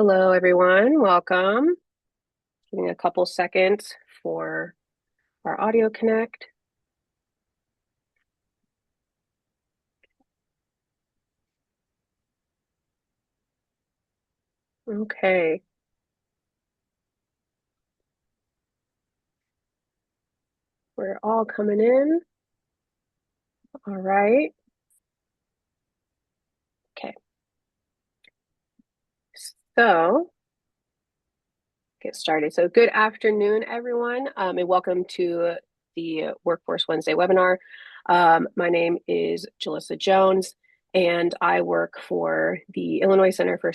Hello, everyone. Welcome. Giving a couple seconds for our audio connect. Okay. We're all coming in. All right. Okay. So get started. So good afternoon, everyone, and welcome to the Workforce Wednesday webinar. My name is Jalissa Jones, and I work for the Illinois Center for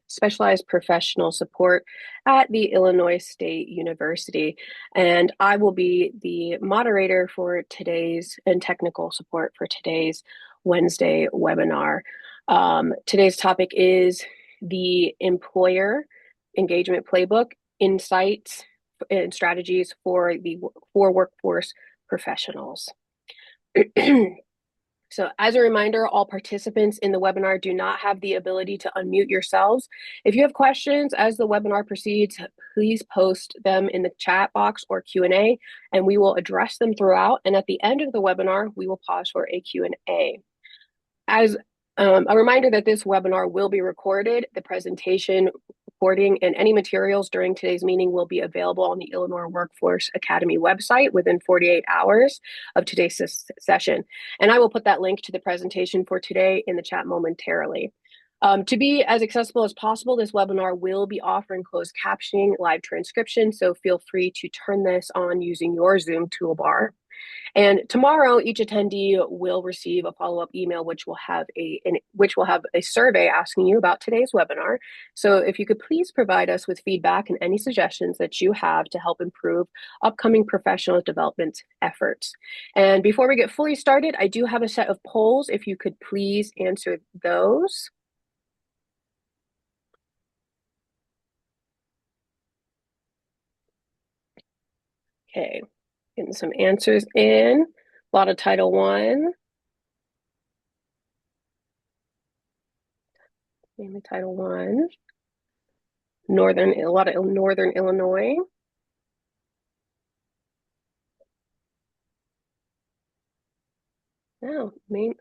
Specialized Professional Support at the Illinois State University. And I will be the moderator for today's and technical support for today's Wednesday webinar. Today's topic is the employer engagement playbook, insights and strategies for workforce professionals. So as a reminder, all participants in the webinar do not have the ability to unmute yourselves. If you have questions as the webinar proceeds, please post them in the chat box or Q&A, and we will address them throughout. And at the end of the webinar, we will pause for a Q&A. As a reminder that this webinar will be recorded, the presentation, recording, and any materials during today's meeting will be available on the Illinois Workforce Academy website within 48 hours of today's session. And I will put that link to the presentation for today in the chat momentarily. To be as accessible as possible, this webinar will be offering closed captioning, live transcription, so feel free to turn this on using your Zoom toolbar. And tomorrow, each attendee will receive a follow-up email, which will have a survey asking you about today's webinar. So if you could please provide us with feedback and any suggestions that you have to help improve upcoming professional development efforts. And before we get fully started, I do have a set of polls. If you could please answer those. Okay, getting some answers in. A lot of Title I. Mainly Title I. A lot of Northern Illinois. Oh,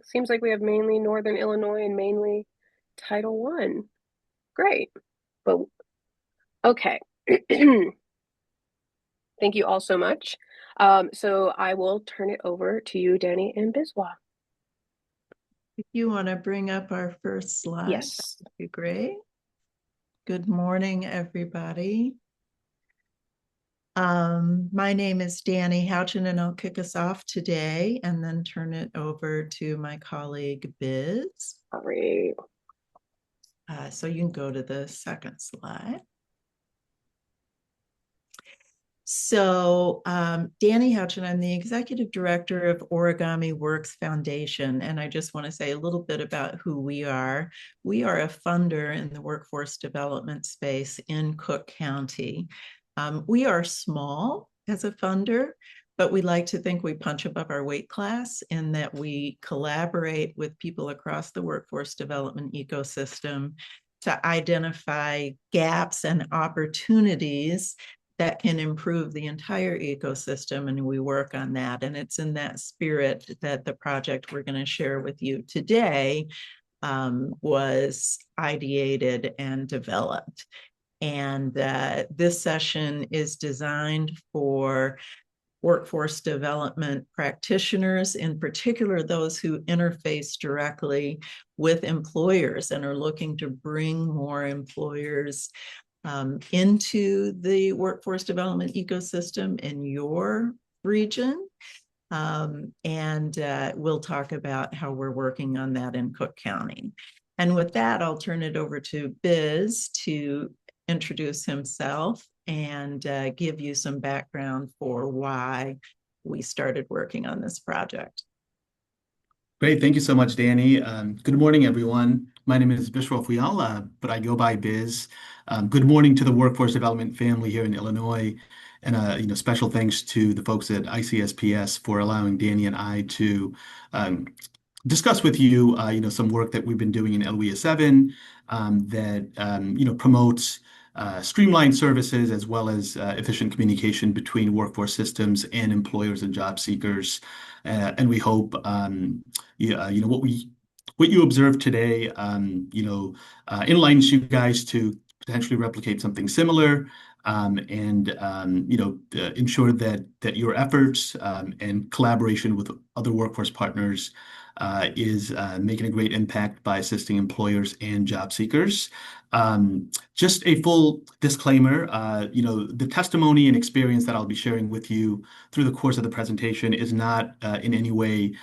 seems like we have mainly Northern Illinois and mainly Title I. Great. But okay. Thank you all so much. So I will turn it over to you, Danny and Biswa. If you want to bring up our first slide, yes, that'd be great. Good morning, everybody. My name is Danny Houchin, and I'll kick us off today and then turn it over to my colleague, Biz. Great. So you can go to the second slide. So Danny Houchin, I'm the executive director of Origami Works Foundation, and I just want to say a little bit about who we are. We are a funder in the workforce development space in Cook County. We are small as a funder, but we like to think we punch above our weight class in that we collaborate with people across the workforce development ecosystem to identify gaps and opportunities that can improve the entire ecosystem, and we work on that. And it's in that spirit that the project we're going to share with you today was ideated and developed. And this session is designed for workforce development practitioners, in particular those who interface directly with employers and are looking to bring more employers into the workforce development ecosystem in your region. And we'll talk about how we're working on that in Cook County. And with that, I'll turn it over to Biz to introduce himself and give you some background for why we started working on this project. Great. Thank you so much, Danny. Good morning, everyone. My name is Bishwa Fuyal, but I go by Biz. Good morning to the workforce development family here in Illinois. And special thanks to the folks at ICSPS for allowing Danny and I to discuss with you, some work that we've been doing in LWEA 7 that, promotes streamlined services as well as efficient communication between workforce systems and employers and job seekers. And we hope, what you observed today, enlightens you guys to potentially replicate something similar. And ensure that your efforts and collaboration with other workforce partners is making a great impact by assisting employers and job seekers. Just a full disclaimer, the testimony and experience that I'll be sharing with you through the course of the presentation is not in any way,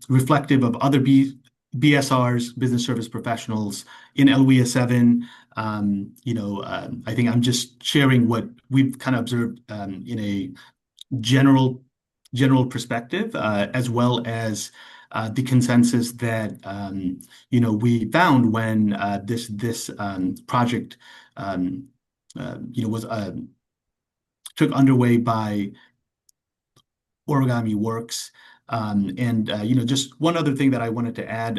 reflective of other BSRs, business service professionals in LWEA 7. I think I'm just sharing what we've kind of observed in a general perspective, as well as the consensus that we found when this project was took underway by Origami Works. Just one other thing that I wanted to add.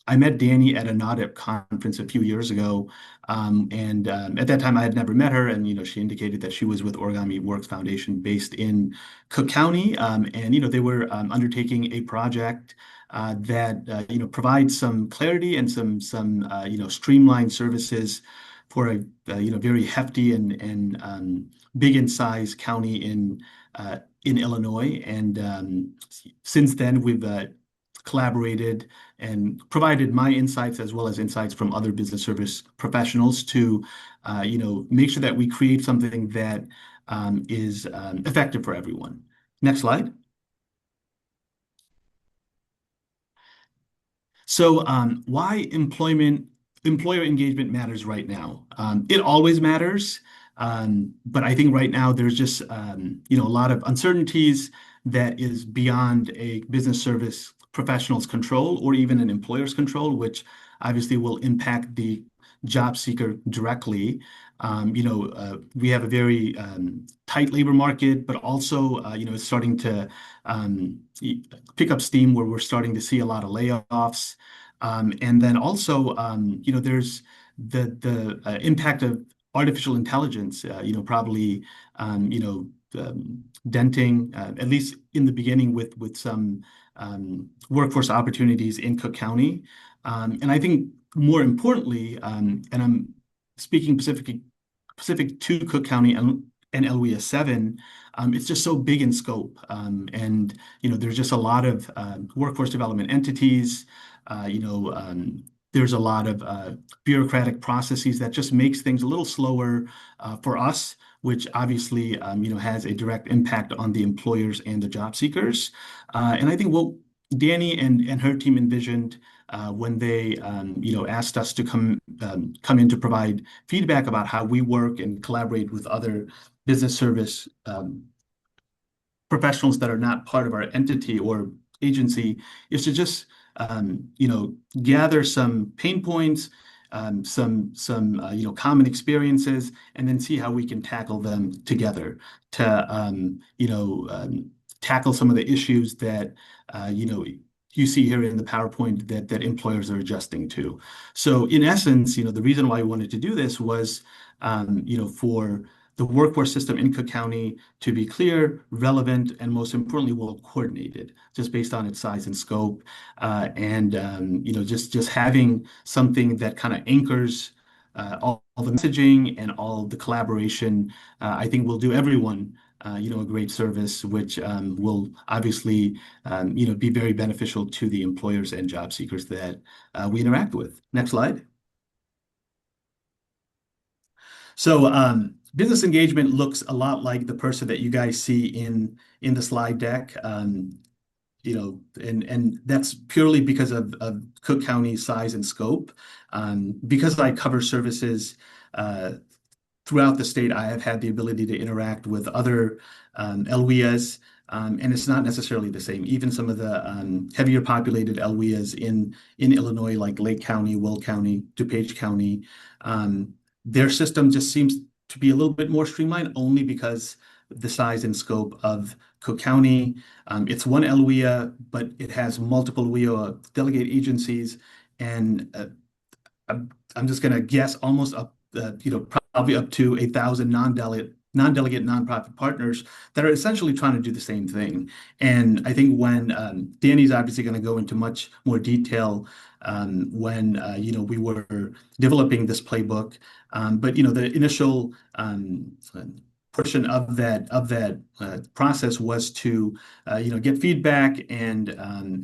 I met Danny at a NADIP conference a few years ago. At that time, I had never met her. And, she indicated that she was with Origami Works Foundation based in Cook County. They were undertaking a project that, provides some clarity and some streamlined services for a, very hefty and big in size county in Illinois. Since then, we've collaborated and provided my insights as well as insights from other business service professionals to, make sure that we create something that is effective for everyone. Next slide. So, why employer engagement matters right now? It always matters. But I think right now there's just, a lot of uncertainties that is beyond a business service professional's control or even an employer's control, which obviously will impact the job seeker directly. We have a very tight labor market, but also, it's starting to pick up steam where we're starting to see a lot of layoffs. And then also, there's the impact of artificial intelligence, probably, denting, at least in the beginning with some workforce opportunities in Cook County. And I think more importantly, and I'm speaking specific to Cook County and LWEA 7, it's just so big in scope. There's just a lot of workforce development entities. There's a lot of bureaucratic processes that just makes things a little slower for us, which obviously has a direct impact on the employers and the job seekers. And I think what Danny and her team envisioned when they asked us to come in to provide feedback about how we work and collaborate with other business service professionals that are not part of our entity or agency is to just gather some pain points, some common experiences, and then see how we can tackle them together to tackle some of the issues that you see here in the PowerPoint that employers are adjusting to. So in essence, the reason why we wanted to do this was for the workforce system in Cook County to be clear, relevant, and most importantly, well coordinated, just based on its size and scope. Just having something that kind of anchors all the messaging and all the collaboration, I think will do everyone a great service, which will obviously be very beneficial to the employers and job seekers that we interact with. Next slide. So business engagement looks a lot like the person that you guys see in the slide deck. And that's purely because of Cook County's size and scope. Because I cover services throughout the state, I have had the ability to interact with other LWEAs, and it's not necessarily the same. Even some of the heavier populated LWEAs in Illinois, like Lake County, Will County, DuPage County, their system just seems to be a little bit more streamlined only because the size and scope of Cook County. It's one LWIA, but it has multiple WIA delegate agencies, and I'm just going to guess almost up, probably up to 1,000 non-delegate nonprofit partners that are essentially trying to do the same thing. And I think when Danny's obviously going to go into much more detail when we were developing this playbook, but the initial portion of that process was to get feedback and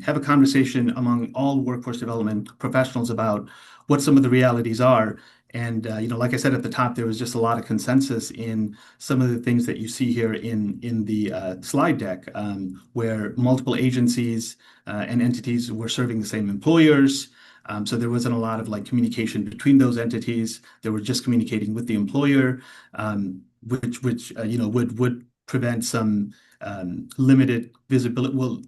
have a conversation among all workforce development professionals about what some of the realities are. And like I said at the top, there was just a lot of consensus in some of the things that you see here in the slide deck, where multiple agencies and entities were serving the same employers. So there wasn't a lot of like communication between those entities. They were just communicating with the employer, which would prevent some limited visibility. Well,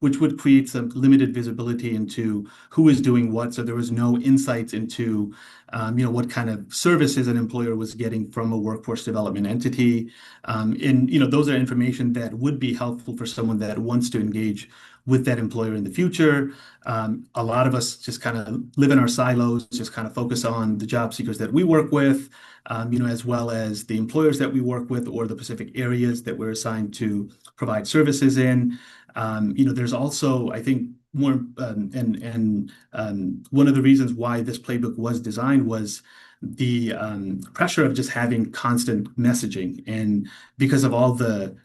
which would create some limited visibility into who is doing what. So there was no insights into, what kind of services an employer was getting from a workforce development entity. And, those are information that would be helpful for someone that wants to engage with that employer in the future. A lot of us just kind of live in our silos, just kind of focus on the job seekers that we work with, as well as the employers that we work with or the specific areas that we're assigned to provide services in. There's also, I think, more one of the reasons why this playbook was designed was the pressure of just having constant messaging. And because of all the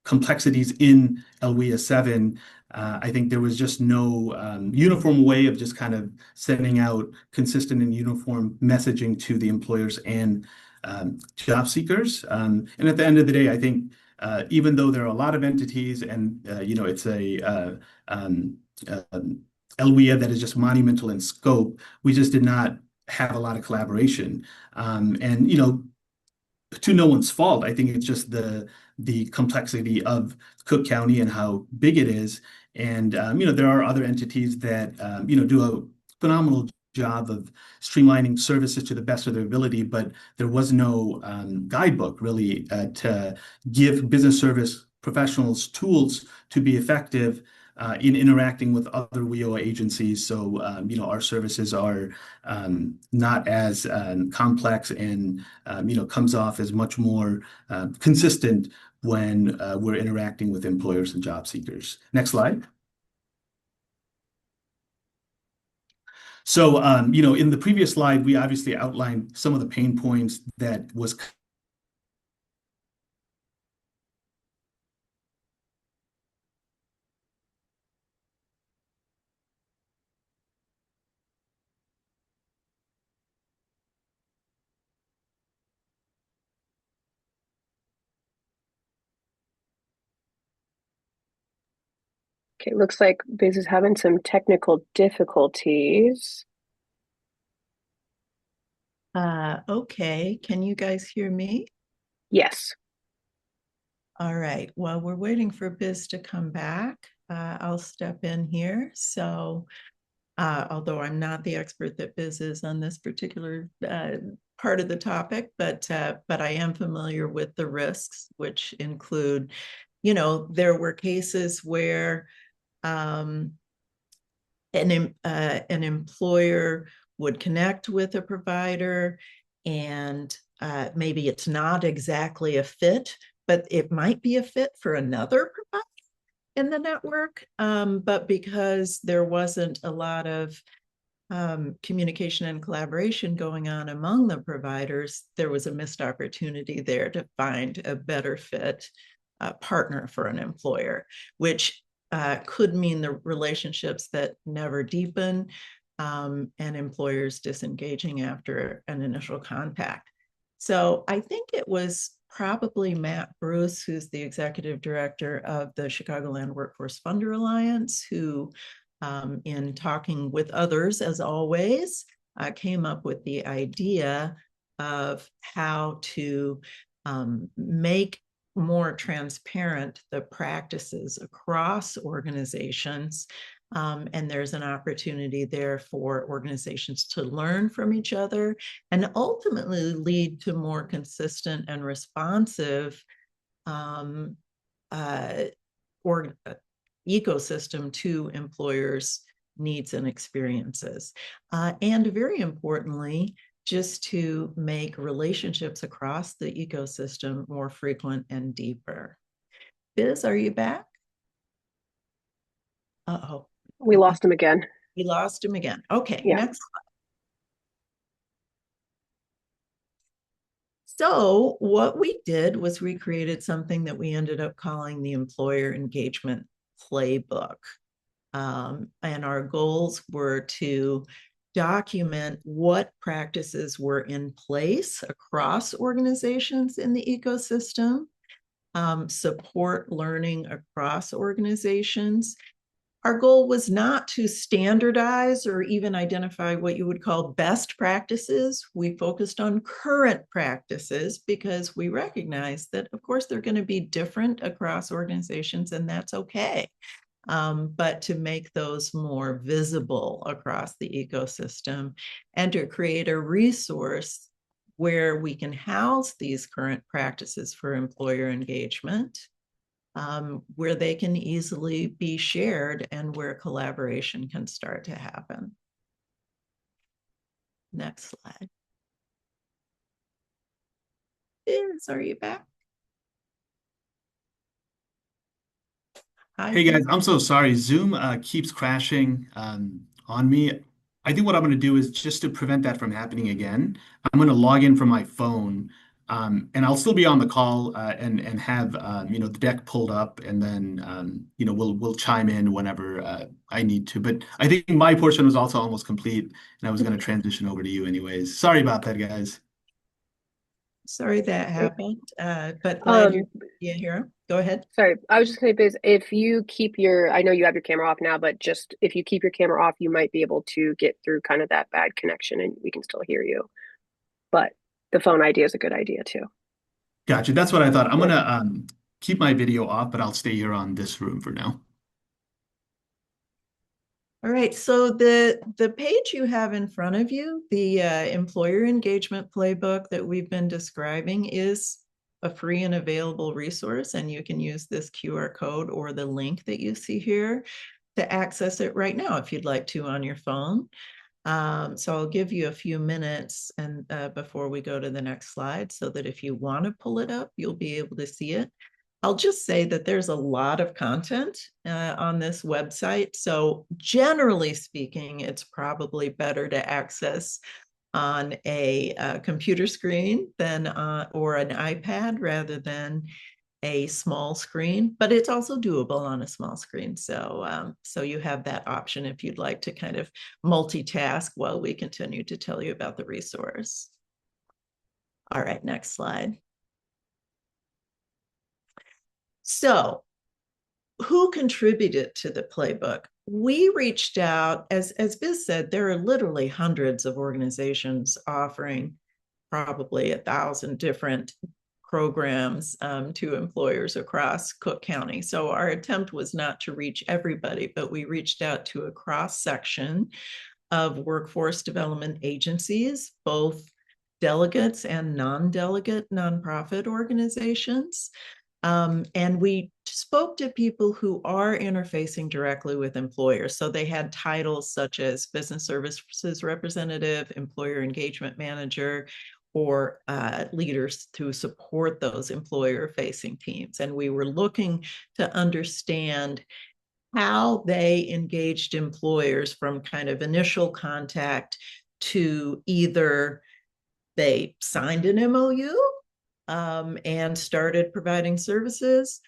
complexities in LWIA 7, I think there was just no uniform way of just kind of sending out consistent and uniform messaging to the employers and job seekers. And at the end of the day, I think even though there are a lot of entities and it's a LWIA that is just monumental in scope, we just did not have a lot of collaboration. And to no one's fault. I think it's just the complexity of Cook County and how big it is. And there are other entities that do a phenomenal job of streamlining services to the best of their ability, but there was no guidebook really to give business service professionals tools to be effective in interacting with other WIOA agencies. So, our services are not as complex and, comes off as much more consistent when we're interacting with employers and job seekers. Next slide. So, in the previous slide, we obviously outlined some of the pain points that was Okay, looks like Biz is having some technical difficulties. Okay, can you guys hear me? Yes. All right, well, we're waiting for Biz to come back. I'll step in here. So, although I'm not the expert that Biz is on this particular part of the topic, but I am familiar with the risks, which include, there were cases where an employer would connect with a provider and maybe it's not exactly a fit, but it might be a fit for another provider in the network. But because there wasn't a lot of communication and collaboration going on among the providers, there was a missed opportunity there to find a better fit partner for an employer, which could mean the relationships that never deepen and employers disengaging after an initial contact. So I think it was probably Matt Bruce, who's the executive director of the Chicagoland Workforce Funder Alliance, who, in talking with others, as always, came up with the idea of how to make more transparent the practices across organizations. And there's an opportunity there for organizations to learn from each other and ultimately lead to more consistent and responsive or ecosystem to employers' needs and experiences. And very importantly, just to make relationships across the ecosystem more frequent and deeper. Biz, are you back? Uh-oh. We lost him again. We lost him again. Okay, Yeah. next slide. So what we did was we created something that we ended up calling the Employer Engagement Playbook. And our goals were to document what practices were in place across organizations in the ecosystem, support learning across organizations. Our goal was not to standardize or even identify what you would call best practices. We focused on current practices because we recognize that, of course, they're going to be different across organizations, and that's okay. But to make those more visible across the ecosystem and to create a resource where we can house these current practices for employer engagement, where they can easily be shared and where collaboration can start to happen. Next slide. Biz, are you back? Hey guys, I'm so sorry. Zoom keeps crashing on me. I think what I'm going to do is just to prevent that from happening again, I'm going to log in from my phone, and I'll still be on the call and have the deck pulled up, and then we'll chime in whenever I need to. But I think my portion was also almost complete, and I was going to transition over to you anyways. Sorry about that, guys. Sorry that happened, but glad you're here. Go ahead. Sorry, I was just going to say, Biz, if you keep your, I know you have your camera off now, but just if you keep your camera off, you might be able to get through kind of that bad connection and we can still hear you. But the phone idea is a good idea too. Gotcha. That's what I thought. I'm Yeah. gonna keep my video off, but I'll stay here on this room for now. All right, so the page you have in front of you, the employer engagement playbook that we've been describing, is a free and available resource, and you can use this QR code or the link that you see here to access it right now if you'd like to on your phone. So I'll give you a few minutes and before we go to the next slide so that if you want to pull it up, you'll be able to see it. I'll just say that there's a lot of content on this website. So generally speaking, it's probably better to access on a computer screen than or an iPad rather than a small screen, but it's also doable on a small screen. So, so you have that option if you'd like to kind of multitask while we continue to tell you about the resource. All right, next slide. So who contributed to the playbook? We reached out, as Biz said, there are literally hundreds of organizations offering probably 1,000 different programs to employers across Cook County. So our attempt was not to reach everybody, but we reached out to a cross section of workforce development agencies, both delegates and non-delegate nonprofit organizations. And we spoke to people who are interfacing directly with employers. So they had titles such as business services representative, employer engagement manager, or leaders to support those employer-facing teams. And we were looking to understand how they engaged employers from kind of initial contact to either they signed an MOU and started providing services,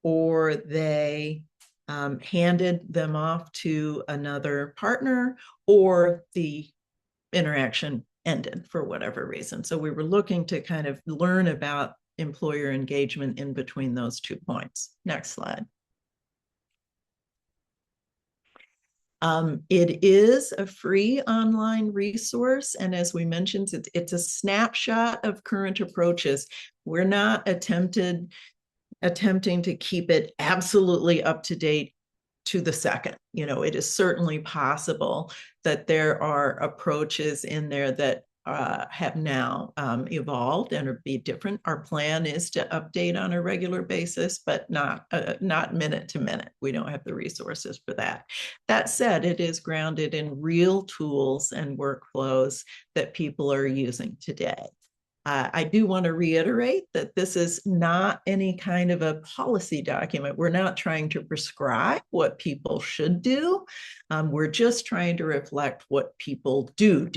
or they handed them off to another partner, or the interaction ended for whatever reason. So we were looking to kind of learn about employer engagement in between those 2 points. Next slide. It is a free online resource. And as we mentioned, it's a snapshot of current approaches. We're not attempting to keep it absolutely up to date to the second. You know, it is certainly possible that there are approaches in there that have now evolved and be different. Our plan is to update on a regular basis, but not minute to minute. We don't have the resources for that. That said, it is grounded in real tools and workflows that people are using today. I do want to reiterate that this is not any kind of a policy document. We're not trying to prescribe what people should do. We're just trying to reflect what people do.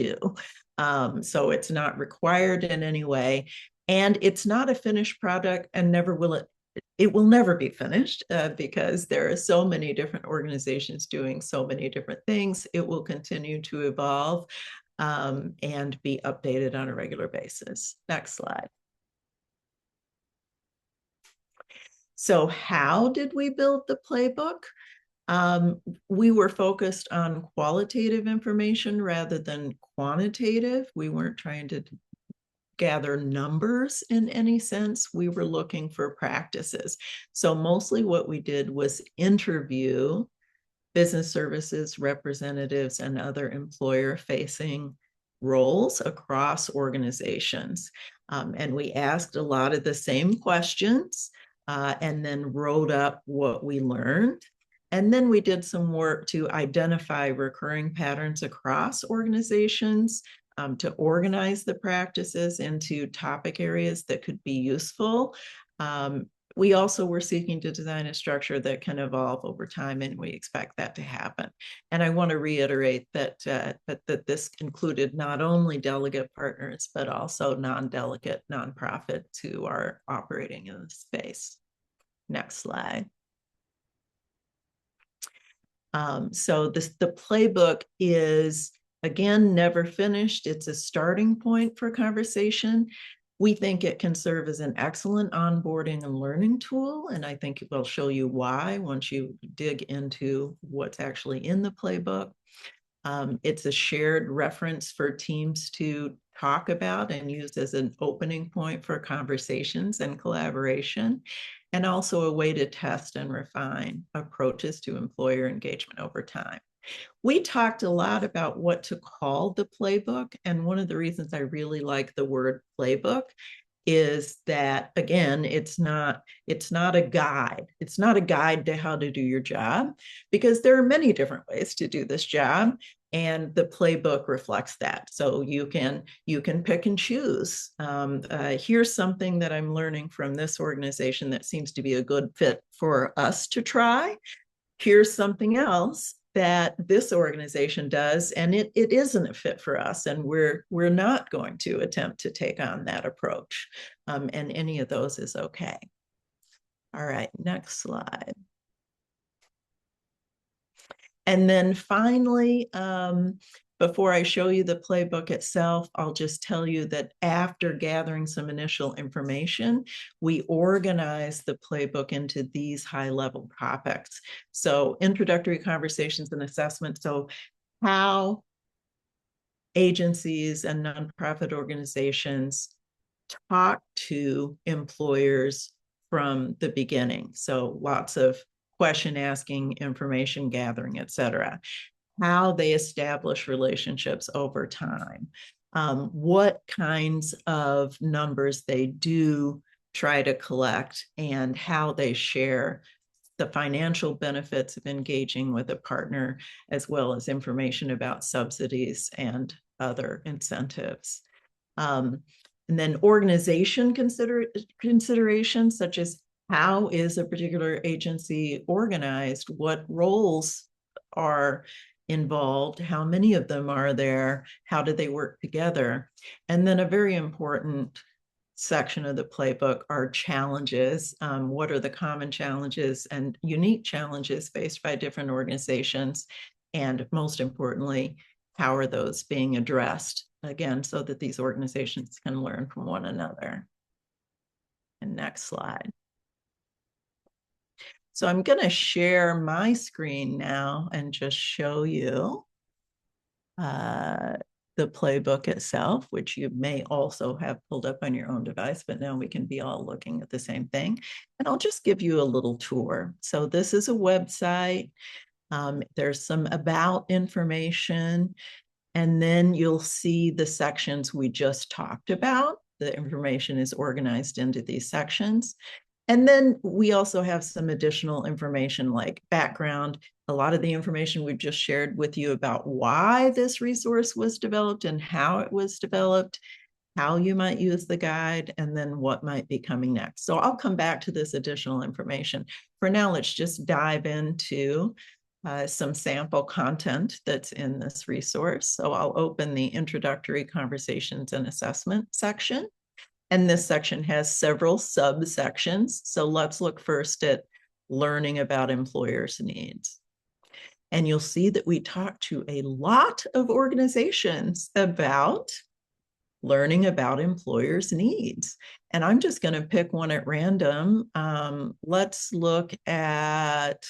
So it's not required in any way. And it's not a finished product, and never will it. It will never be finished because there are so many different organizations doing so many different things. It will continue to evolve and be updated on a regular basis. Next slide. So how did we build the playbook? We were focused on qualitative information rather than quantitative. We weren't trying to gather numbers in any sense. We were looking for practices. So mostly what we did was interview business services representatives and other employer-facing roles across organizations. And we asked a lot of the same questions and then wrote up what we learned. And then we did some work to identify recurring patterns across organizations, to organize the practices into topic areas that could be useful. We also were seeking to design a structure that can evolve over time, and we expect that to happen. And I want to reiterate that that this included not only delegate partners, but also non-delegate nonprofits who are operating in the space. Next slide. So the playbook is, again, never finished. It's a starting point for conversation. We think it can serve as an excellent onboarding and learning tool, and I think it will show you why once you dig into what's actually in the playbook. It's a shared reference for teams to talk about and use as an opening point for conversations and collaboration, and also a way to test and refine approaches to employer engagement over time. We talked a lot about what to call the playbook, and one of the reasons I really like the word playbook is that, again, it's not a guide. It's not a guide to how to do your job, because there are many different ways to do this job, and the playbook reflects that. So you can pick and choose. Here's something that I'm learning from this organization that seems to be a good fit for us to try. Here's something else that this organization does, and it isn't a fit for us, and we're not going to attempt to take on that approach. And any of those is okay. All right, next slide. And then finally, before I show you the playbook itself, I'll just tell you that after gathering some initial information, we organize the playbook into these high-level topics. So introductory conversations and assessment. So how agencies and nonprofit organizations talk to employers from the beginning. So lots of question asking, information gathering, et cetera. How they establish relationships over time, what kinds of numbers they do try to collect, and how they share the financial benefits of engaging with a partner, as well as information about subsidies and other incentives. And then organization considerations, such as how is a particular agency organized, what roles are involved, how many of them are there, how do they work together. And then a very important section of the playbook are challenges. What are the common challenges and unique challenges faced by different organizations? And most importantly, how are those being addressed? Again, so that these organizations can learn from one another. And next slide. So I'm going to share my screen now and just show you the playbook itself, which you may also have pulled up on your own device, but now we can be all looking at the same thing. And I'll just give you a little tour. So this is a website. There's some about information. And then you'll see the sections we just talked about. The information is organized into these sections. And then we also have some additional information like background. A lot of the information we've just shared with you about why this resource was developed and how it was developed, how you might use the guide, and then what might be coming next. So I'll come back to this additional information. For now, let's just dive into some sample content that's in this resource. So I'll open the Introductory Conversations and Assessment section. And this section has several subsections. So let's look first at learning about employers' needs. And you'll see that we talk to a lot of organizations about learning about employers' needs. And I'm just going to pick one at random. Let's look at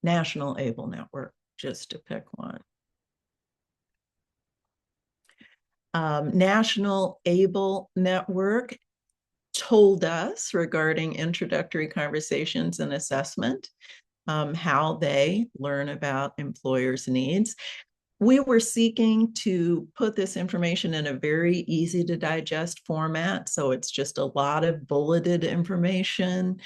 National ABLE Network, just to pick one. National ABLE Network told us regarding introductory conversations and assessment, how they learn about employers' needs. We were seeking to put this information in a very easy to digest format. So it's just a lot of bulleted information.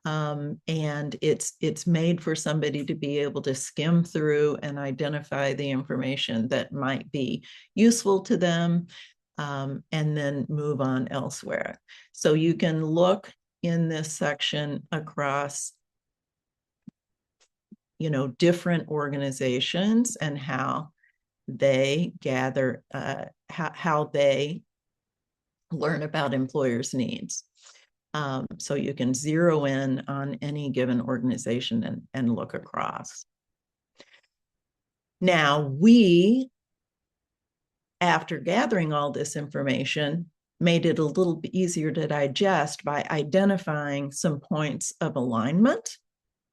And it's made for somebody to be able to skim through and identify the information that might be useful to them, and then move on elsewhere. So you can look in this section across, different organizations and how they gather, how they learn about employers' needs. So you can zero in on any given organization and look across. Now, we, after gathering all this information, made it a little bit easier to digest by identifying some points of alignment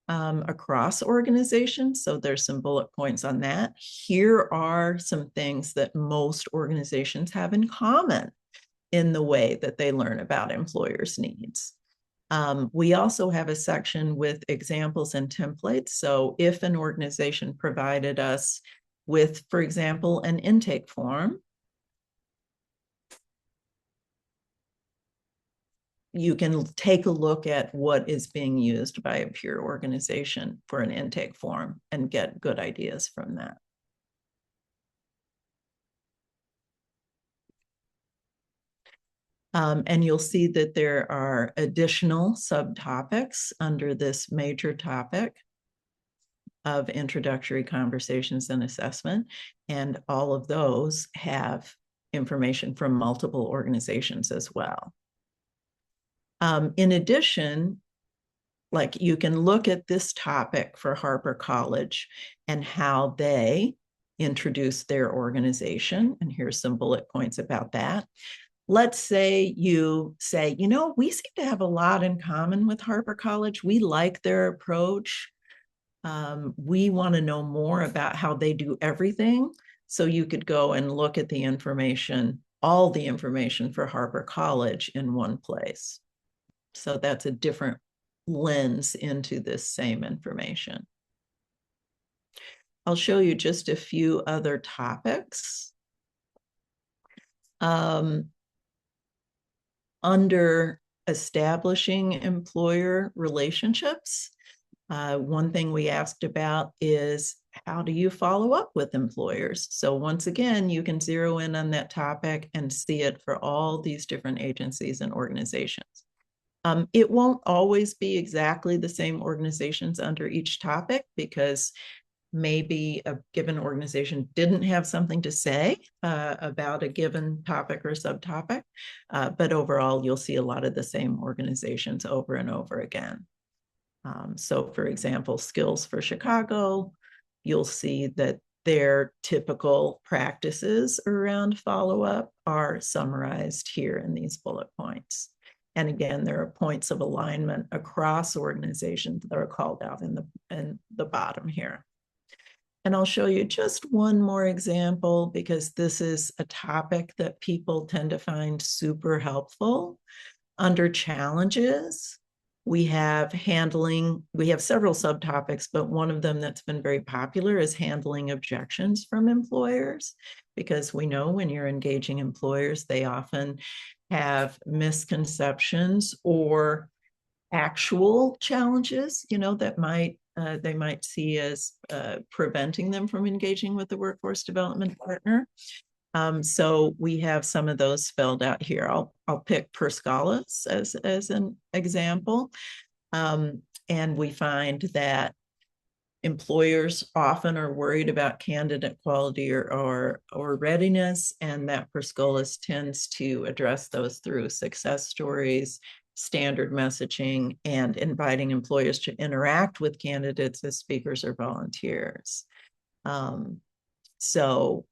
across organizations. So there's some bullet points on that. Here are some things that most organizations have in common in the way that they learn about employers' needs. We also have a section with examples and templates. So if an organization provided us with, for example, an intake form, you can take a look at what is being used by a peer organization for an intake form and get good ideas from that. And you'll see that there are additional subtopics under this major topic of introductory conversations and assessment. And all of those have information from multiple organizations as well. In addition, like you can look at this topic for Harper College and how they introduce their organization. And here's some bullet points about that. Let's say you say, we seem to have a lot in common with Harper College. We like their approach. We want to know more about how they do everything. So you could go and look at the information, all the information for Harper College in one place. So that's a different lens into this same information. I'll show you just a few other topics. Under establishing employer relationships, one thing we asked about is how do you follow up with employers? So once again, you can zero in on that topic and see it for all these different agencies and organizations. It won't always be exactly the same organizations under each topic because maybe a given organization didn't have something to say about a given topic or subtopic, but overall you'll see a lot of the same organizations over and over again. So for example, Skills for Chicago, you'll see that their typical practices around follow-up are summarized here in these bullet points. And again, there are points of alignment across organizations that are called out in the bottom here. And I'll show you just one more example because this is a topic that people tend to find super helpful. Under challenges, we have several subtopics, but one of them that's been very popular is handling objections from employers. because we know when you're engaging employers, they often have misconceptions or actual challenges, that they might see as preventing them from engaging with the workforce development partner. So we have some of those spelled out here. I'll pick Perscalis as an example. And we find that employers often are worried about candidate quality or readiness, and that Perscalis tends to address those through success stories, standard messaging, and inviting employers to interact with candidates as speakers or volunteers. So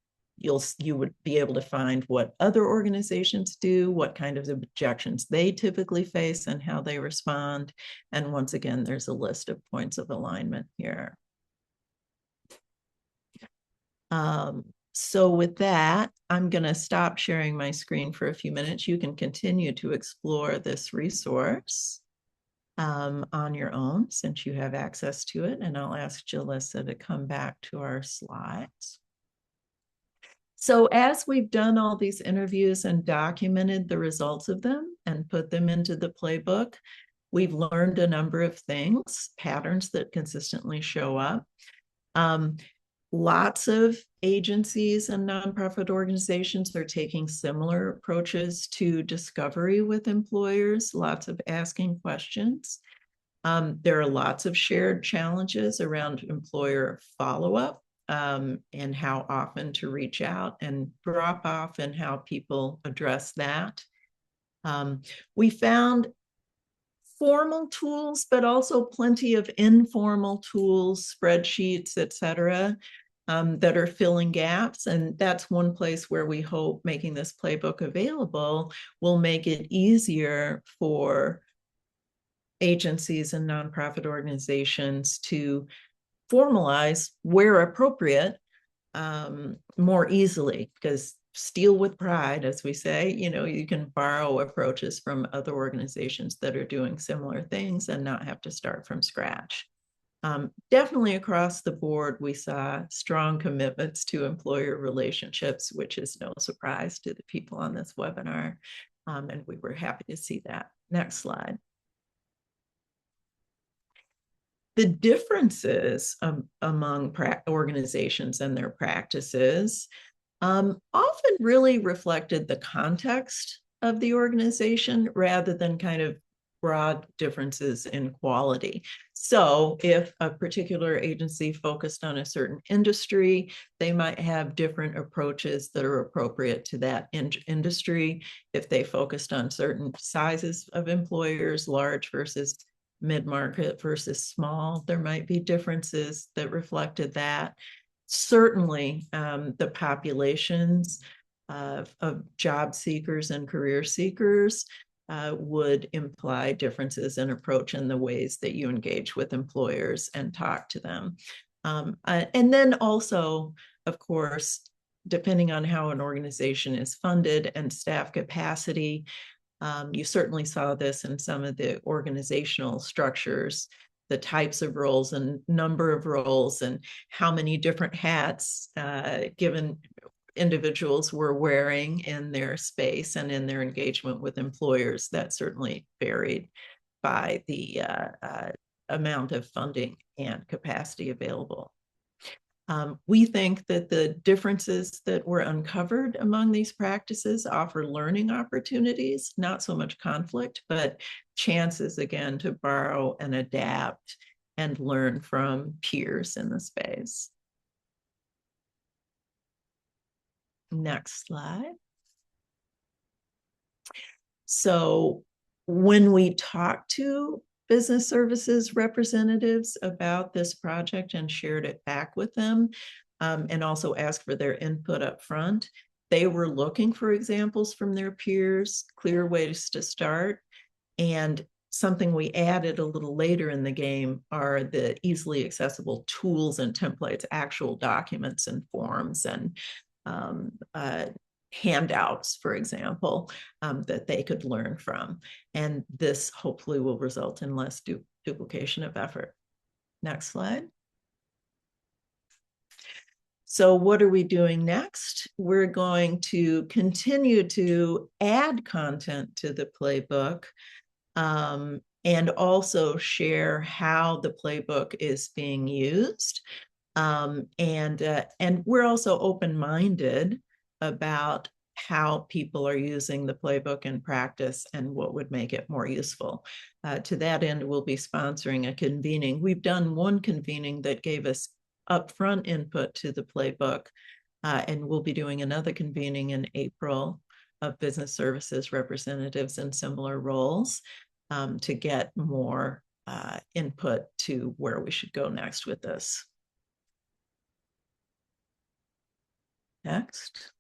you would be able to find what other organizations do, what kind of objections they typically face, and how they respond. And once again, there's a list of points of alignment here. So with that, I'm going to stop sharing my screen for a few minutes. You can continue to explore this resource on your own since you have access to it. And I'll ask Jalissa to come back to our slides. So as we've done all these interviews and documented the results of them and put them into the playbook, we've learned a number of things, patterns that consistently show up. Lots of agencies and nonprofit organizations are taking similar approaches to discovery with employers, lots of asking questions. There are lots of shared challenges around employer follow-up and how often to reach out and drop off and how people address that. We found formal tools, but also plenty of informal tools, spreadsheets, et cetera, that are filling gaps. And that's one place where we hope making this playbook available will make it easier for agencies and nonprofit organizations to formalize where appropriate more easily, because steal with pride, as we say, you can borrow approaches from other organizations that are doing similar things and not have to start from scratch. Definitely across the board, we saw strong commitments to employer relationships, which is no surprise to the people on this webinar. And we were happy to see that. Next slide. The differences among organizations and their practices often really reflected the context of the organization rather than kind of broad differences in quality. So if a particular agency focused on a certain industry, they might have different approaches that are appropriate to that industry. If they focused on certain sizes of employers, large versus mid-market versus small, there might be differences that reflected that. Certainly, the populations of job seekers and career seekers would imply differences in approach in the ways that you engage with employers and talk to them. And then also, of course, depending on how an organization is funded and staff capacity, you certainly saw this in some of the organizational structures, the types of roles and number of roles and how many different hats given individuals were wearing in their space and in their engagement with employers. That certainly varied by the amount of funding and capacity available. We think that the differences that were uncovered among these practices offer learning opportunities, not so much conflict, but chances, again, to borrow and adapt and learn from peers in the space. Next slide. So when we talk to business services representatives about this project and shared it back with them, and also asked for their input up front, they were looking for examples from their peers, clear ways to start. And something we added a little later in the game are the easily accessible tools and templates, actual documents and forms and handouts, for example, that they could learn from. And this hopefully will result in less duplication of effort. Next slide. So what are we doing next? We're going to continue to add content to the playbook, and also share how the playbook is being used. And we're also open-minded about how people are using the playbook in practice and what would make it more useful. To that end, we'll be sponsoring a convening. We've done one convening that gave us upfront input to the playbook, and we'll be doing another convening in April of business services representatives in similar roles, to get more input to where we should go next with this. Next.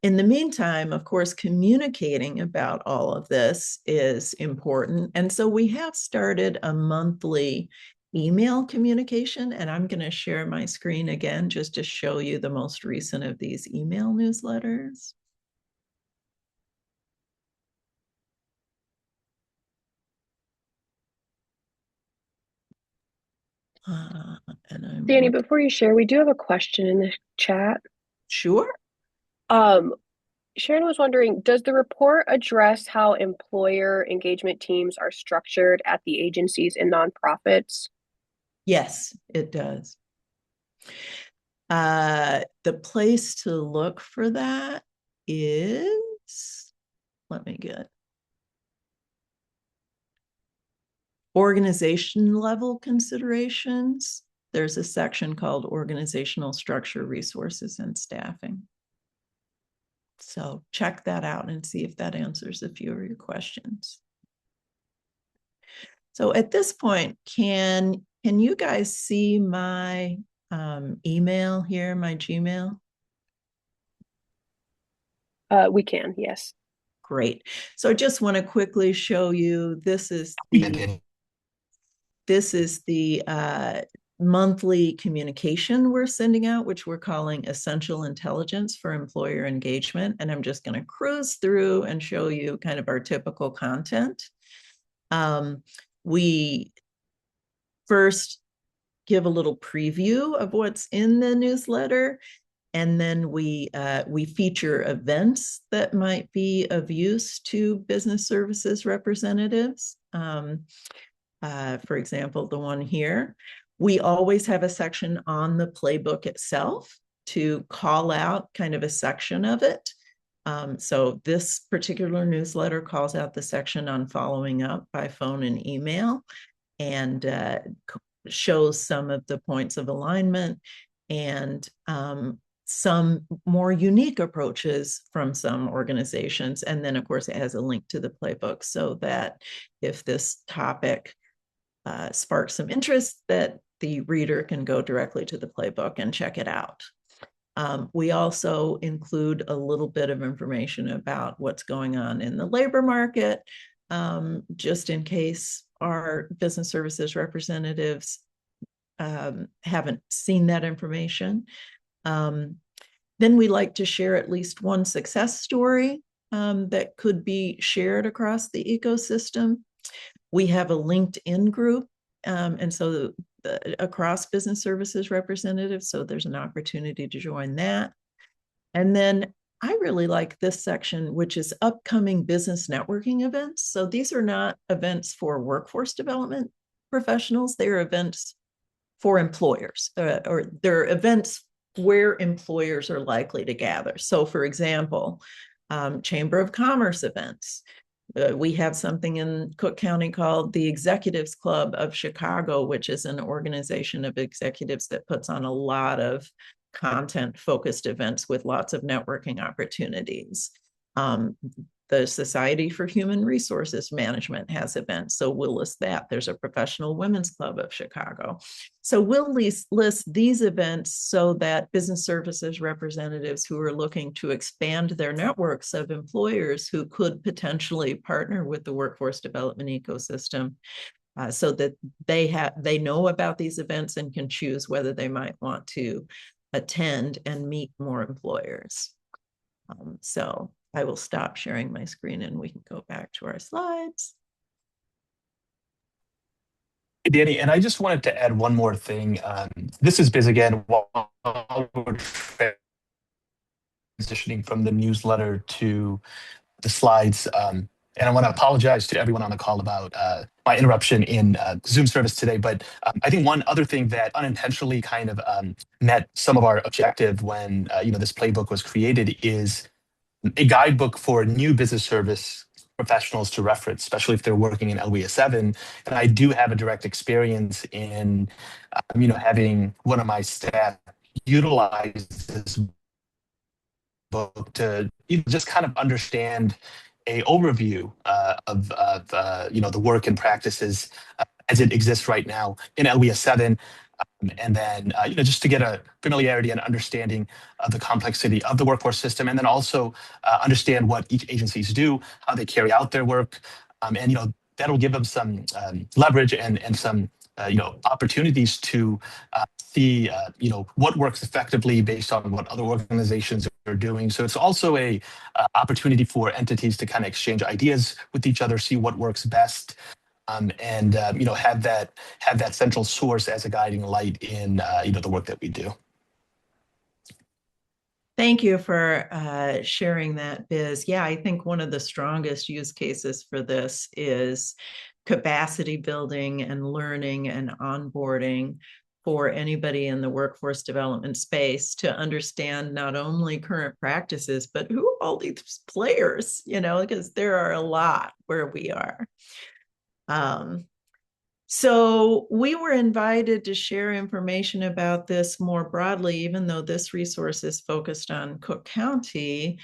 In the meantime, of course, communicating about all of this is important. And so we have started a monthly email communication, and I'm going to share my screen again just to show you the most recent of these email newsletters. Danny, before you share, we do have a question in the chat. Sure. Sharon was wondering, does the report address how employer engagement teams are structured at the agencies and nonprofits? Yes, it does. The place to look for that is, let me get organization level considerations. There's a section called organizational structure, resources, and staffing. So check that out and see if that answers a few of your questions. So at this point, can you guys see my email here, my Gmail? We can, yes. Great. So I just want to quickly show you, this is the monthly communication we're sending out, which we're calling Essential Intelligence for Employer Engagement. And I'm just going to cruise through and show you kind of our typical content. We first give a little preview of what's in the newsletter, and then we feature events that might be of use to business services representatives. For example, the one here. We always have a section on the playbook itself to call out kind of a section of it. So this particular newsletter calls out the section on following up by phone and email, and shows some of the points of alignment and some more unique approaches from some organizations. And then, of course, it has a link to the playbook so that if this topic sparks some interest, that the reader can go directly to the playbook and check it out. We also include a little bit of information about what's going on in the labor market, just in case our business services representatives haven't seen that information. Then we like to share at least one success story that could be shared across the ecosystem. We have a LinkedIn group, and so across business services representatives, so there's an opportunity to join that. And then I really like this section, which is upcoming business networking events. So these are not events for workforce development professionals, they're events for employers, or they're events where employers are likely to gather. So for example, Chamber of Commerce events. We have something in Cook County called the Executives Club of Chicago, which is an organization of executives that puts on a lot of content-focused events with lots of networking opportunities. The Society for Human Resources Management has events, so we'll list that. There's a Professional Women's Club of Chicago. So we'll list these events so that business services representatives who are looking to expand their networks of employers who could potentially partner with the workforce development ecosystem, so that they know about these events and can choose whether they might want to attend and meet more employers. So I will stop sharing my screen and we can go back to our slides. Hey, Danny, and I just wanted to add one more thing. This is Biz again. While we're transitioning from the newsletter to the slides, and I want to apologize to everyone on the call about my interruption in Zoom service today. But I think one other thing that unintentionally kind of met some of our objective when this playbook was created is a guidebook for new business service professionals to reference, especially if they're working in LWS 7. And I do have a direct experience in, having one of my staff utilize this book to just kind of understand a overview of the work and practices as it exists right now in LWS 7, and then just to get a familiarity and understanding of the complexity of the workforce system, and then also understand what each agencies do, how they carry out their work, and that'll give them some leverage and some opportunities to see what works effectively based on what other organizations are doing. So it's also a opportunity for entities to kind of exchange ideas with each other, see what works best, and have that central source as a guiding light in the work that we do. Thank you for sharing that, Biz. Yeah, I think one of the strongest use cases for this is capacity building and learning and onboarding for anybody in the workforce development space to understand not only current practices, but who are all these players, because there are a lot where we are. So we were invited to share information about this more broadly, even though this resource is focused on Cook County.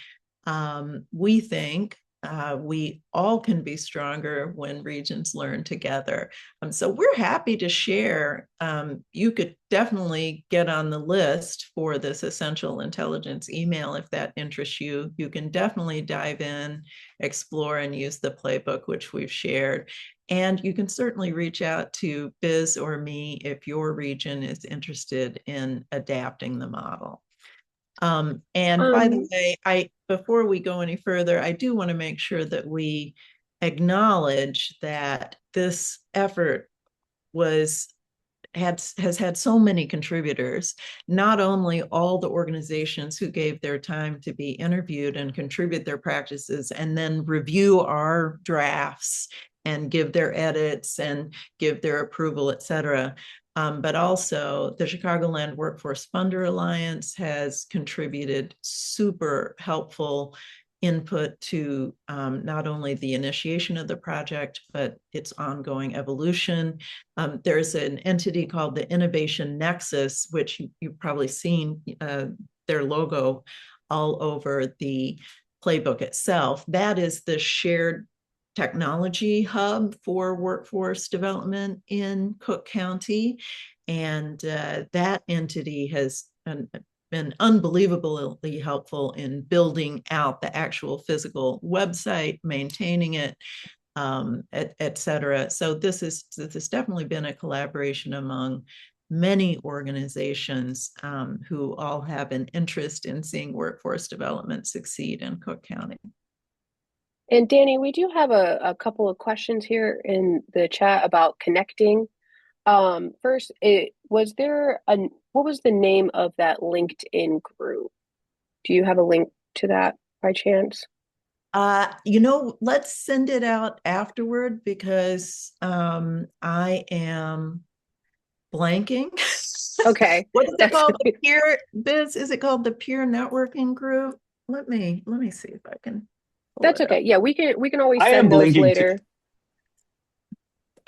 We think we all can be stronger when regions learn together. So we're happy to share. You could definitely get on the list for this essential intelligence email if that interests you. You can definitely dive in, explore, and use the playbook, which we've shared. And you can certainly reach out to Biz or me if your region is interested in adapting the model. And by the way, before we go any further, I do want to make sure that we acknowledge that this effort has had so many contributors, not only all the organizations who gave their time to be interviewed and contribute their practices and then review our drafts and give their edits and give their approval, et cetera. But also the Chicagoland Workforce Funder Alliance has contributed super helpful input to not only the initiation of the project, but its ongoing evolution. There's an entity called the Innovation Nexus, which you've probably seen their logo all over the playbook itself. That is the shared technology hub for workforce development in Cook County. And that entity has been unbelievably helpful in building out the actual physical website, maintaining it, et cetera. So this has definitely been a collaboration among many organizations who all have an interest in seeing workforce development succeed in Cook County. And Danny, we do have a couple of questions here in the chat about connecting. First, what was the name of that LinkedIn group? Do you have a link to that by chance? Let's send it out afterward because I am blanking. Okay. What is it called? The peer Biz? Is it called the peer networking group? Let me see if I can. That's okay. Yeah, we can always I am send those blinking later.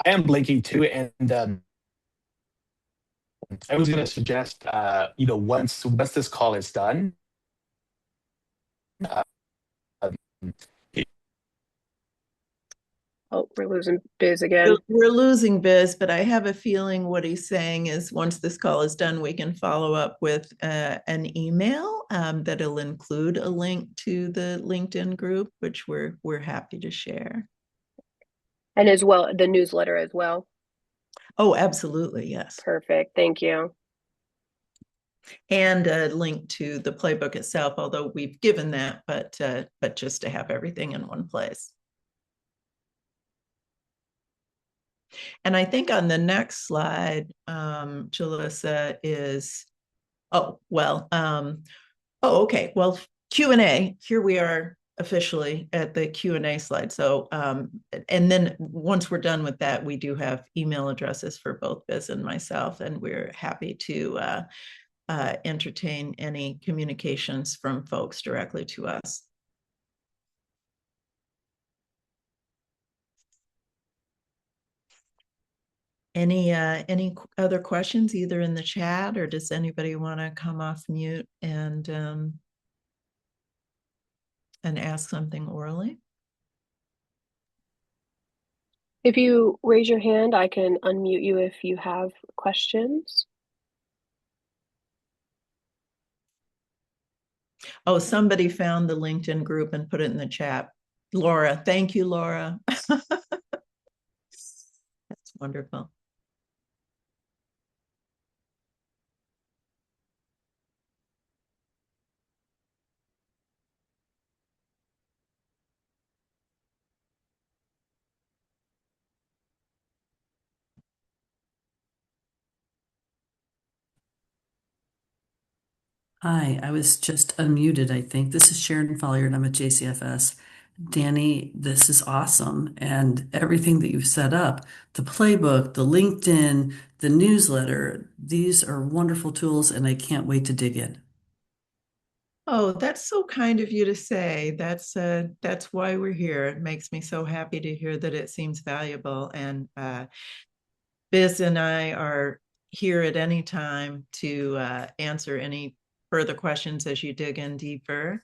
I am blinking too, and I was going to suggest, once this call is done, uh, Oh, we're losing Biz again. We're losing Biz, but I have a feeling what he's saying is once this call is done, we can follow up with an email that'll include a link to the LinkedIn group, which we're happy to share. And as well, the newsletter as well. Oh, absolutely, yes. Perfect. Thank you. And a link to the playbook itself, although we've given that, but just to have everything in one place. And I think on the next slide, Jalissa is, oh, well, oh, okay. Well, Q&A, here we are officially at the Q&A slide. So, and then once we're done with that, we do have email addresses for both Biz and myself, and we're happy to entertain any communications from folks directly to us. Any other questions, either in the chat, or does anybody want to come off mute and ask something orally? If you raise your hand, I can unmute you if you have questions. Oh, somebody found the LinkedIn group and put it in the chat. Laura, thank you, Laura. That's wonderful. Hi, I was just unmuted, I think. This is Sharon Folliard, and I'm at JCFS. Danny, this is awesome. And everything that you've set up, the playbook, the LinkedIn, the newsletter, these are wonderful tools, and I can't wait to dig in. Oh, that's so kind of you to say. That's why we're here. It makes me so happy to hear that it seems valuable. And Biz and I are here at any time to answer any further questions as you dig in deeper.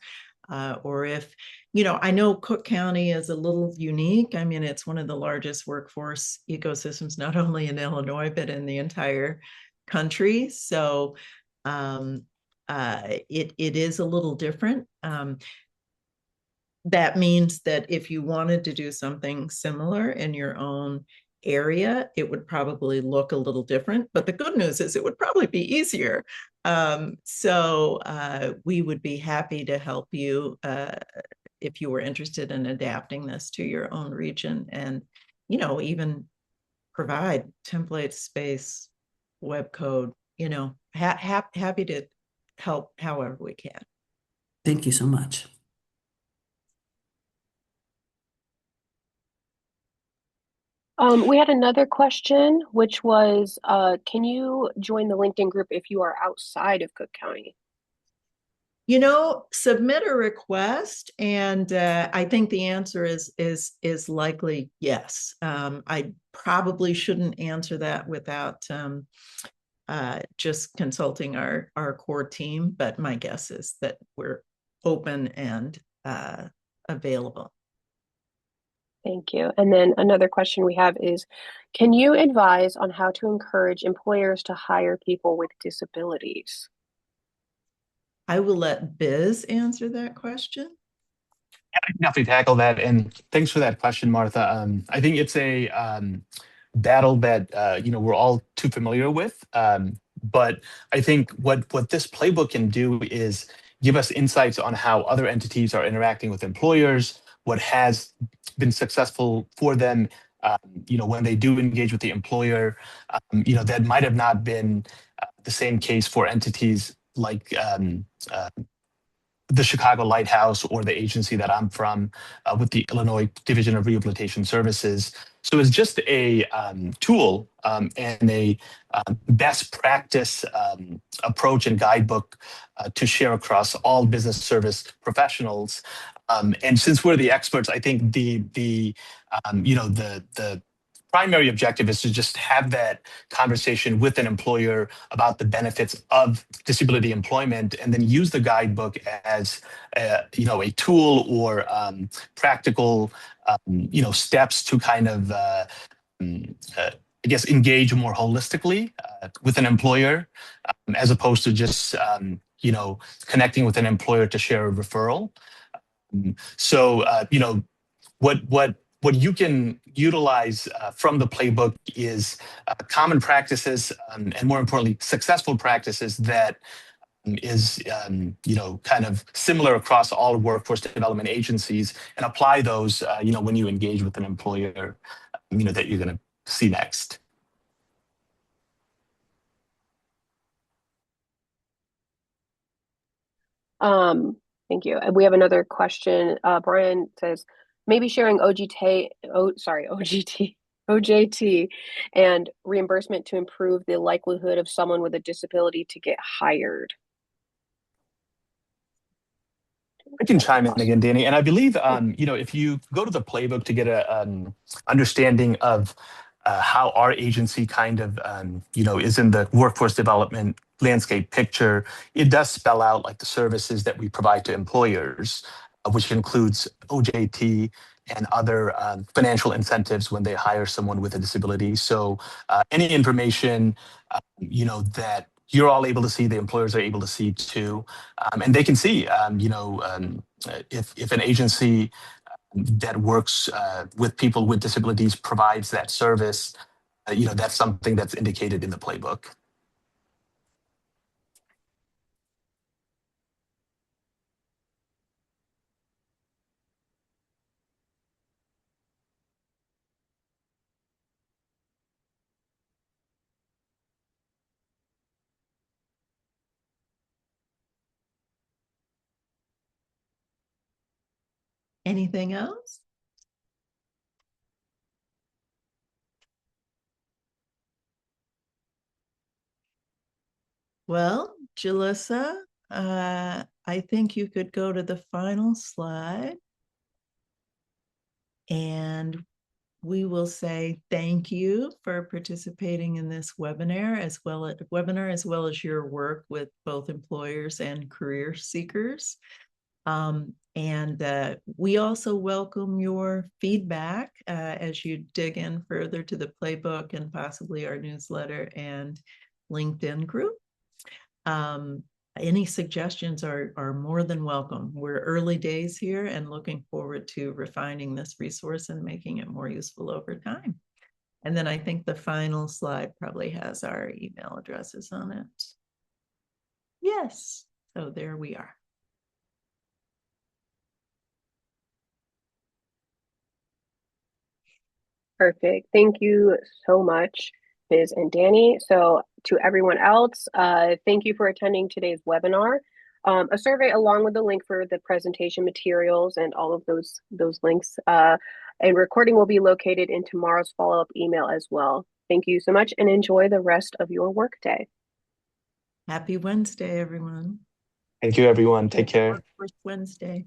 Or if, I know Cook County is a little unique. I mean, it's one of the largest workforce ecosystems, not only in Illinois, but in the entire country. So it is a little different. That means that if you wanted to do something similar in your own area, it would probably look a little different. But the good news is it would probably be easier. So we would be happy to help you if you were interested in adapting this to your own region, and even provide template space, web code. Happy to help however we can. Thank you so much. We had another question, which was, can you join the LinkedIn group if you are outside of Cook County? Submit a request, and I think the answer is likely yes. I probably shouldn't answer that without just consulting our core team, but my guess is that we're open and available. Thank you. And then another question we have is, can you advise on how to encourage employers to hire people with disabilities? I will let Biz answer that question. I can definitely tackle that. And thanks for that question, Martha. I think it's a battle that we're all too familiar with. But I think what this playbook can do is give us insights on how other entities are interacting with employers, what has been successful for them, when they do engage with the employer, that might have not been the same case for entities like the Chicago Lighthouse or the agency that I'm from with the Illinois Division of Rehabilitation Services. So it's just a tool and a best practice approach and guidebook to share across all business service professionals. And since we're the experts, I think the primary objective is to just have that conversation with an employer about the benefits of disability employment, and then use the guidebook as a tool or practical steps to kind of I guess engage more holistically with an employer, as opposed to just connecting with an employer to share a referral. So what you can utilize from the playbook is common practices, and more importantly, successful practices that is kind of similar across all workforce development agencies, and apply those when you engage with an employer that you're going to see next. Thank you. We have another question. Brian says, maybe sharing OJT and reimbursement to improve the likelihood of someone with a disability to get hired. I can chime in again, Danny. And I believe, if you go to the playbook to get a understanding of how our agency kind of, is in the workforce development landscape picture, it does spell out like the services that we provide to employers, which includes OJT and other financial incentives when they hire someone with a disability. So any information, that you're all able to see, the employers are able to see too. And they can see, if an agency that works with people with disabilities provides that service, that's something that's indicated in the playbook. Anything else? Well, Jalissa, I think you could go to the final slide. And we will say thank you for participating in this webinar as well as your work with both employers and career seekers. And we also welcome your feedback as you dig in further to the playbook and possibly our newsletter and LinkedIn group. Any suggestions are more than welcome. We're early days here and looking forward to refining this resource and making it more useful over time. And then I think the final slide probably has our email addresses on it. Yes, so there we are. Perfect. Thank you so much, Biz and Danny. So to everyone else, thank you for attending today's webinar. A survey along with the link for the presentation materials and all of those links and recording will be located in tomorrow's follow-up email as well. Thank you so much and enjoy the rest of your workday. Happy Wednesday, everyone. Thank you, everyone. Take care. Workforce Wednesday.